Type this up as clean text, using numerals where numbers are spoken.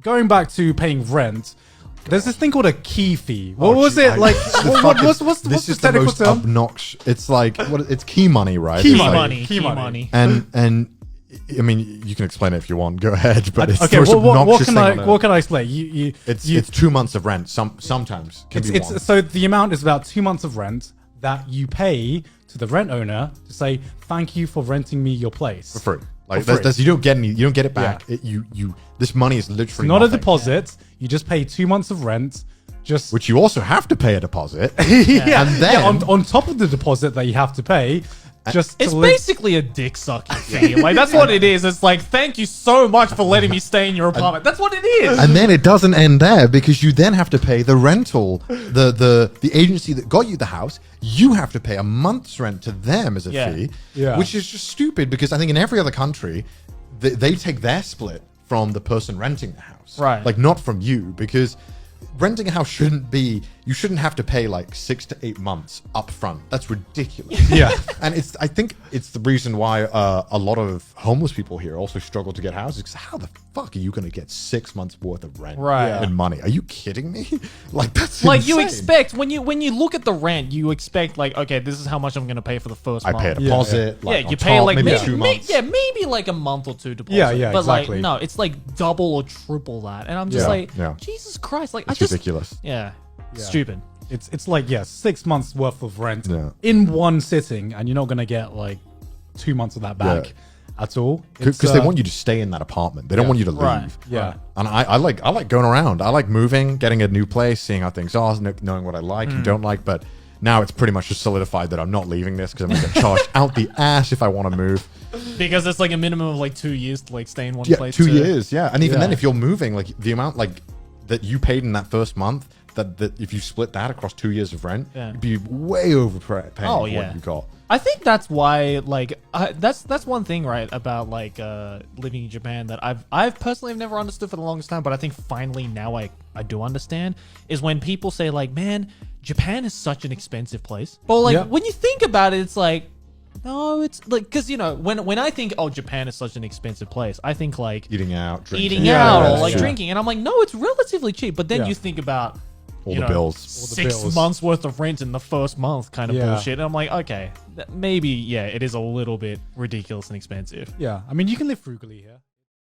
going back to paying rent, there's this thing called a key fee. What was it like? What's the technical term? Obnoxious. It's like it's key money, right? Key money. And I mean, you can explain it if you want. Go ahead. But it's okay. the most obnoxious thing. What can I explain? It's 2 months of rent. Sometimes can be one. So the amount is about 2 months of rent that you pay to the rent owner to say thank you for renting me your place for free. Like you don't get it back. Yeah. This money is literally it's not a deposit. You just pay 2 months of rent. Which you also have to pay a deposit. And then on top of the deposit that you have to pay. It's basically a dick sucking fee. Like that's what it is. It's like, thank you so much for letting me stay in your apartment. That's what it is. And then it doesn't end there, because you then have to pay the rental, the agency that got you the house. You have to pay a month's rent to them as a fee, which is just stupid, because I think in every other country, they take their split from the person renting the house, right? Like not from you, because renting a house you shouldn't have to pay like 6 to 8 months up front. That's ridiculous. Yeah. And I think it's the reason why a lot of homeless people here also struggle to get houses, because how the fuck are you going to get 6 months worth of rent and money? Are you kidding me? Like that's like insane. You expect when you look at the rent, you expect like, okay, this is how much I'm going to pay for the first month. I pay a deposit. You pay like maybe 2 months. Maybe like a month or two deposit. Yeah, but exactly. like no, it's like double or triple that, and I'm just Jesus Christ, like it's ridiculous. Stupid. It's like 6 months worth of rent in one sitting, and you're not gonna get like 2 months of that back at all, because they want you to stay in that apartment. They don't want you to leave. Right. Yeah. And I like going around. I like moving, getting a new place, seeing how things are, knowing what I like and don't like. But now it's pretty much just solidified that I'm not leaving this, because I'm gonna get charged out the ass if I want to move. Because it's like a minimum of like 2 years to like stay in one place. 2 years. Yeah. And even then, if you're moving, like the amount like that you paid in that first month, that if you split that across 2 years of rent, you'd be way overpaying what you got. I think that's why, like, that's one thing, right, about like living in Japan that I've personally have never understood for the longest time, but I think finally now I do understand, is when people say like, man, Japan is such an expensive place. But like when you think about it, it's like, no, it's like, because when I think, oh, Japan is such an expensive place, I think like eating out, drinking. Or like drinking, and I'm like, no, it's relatively cheap. But then you think about all the bills, 6 months worth of rent in the first month, kind of bullshit. And I'm like, okay, maybe it is a little bit ridiculous and expensive. Yeah, I mean, you can live frugally here.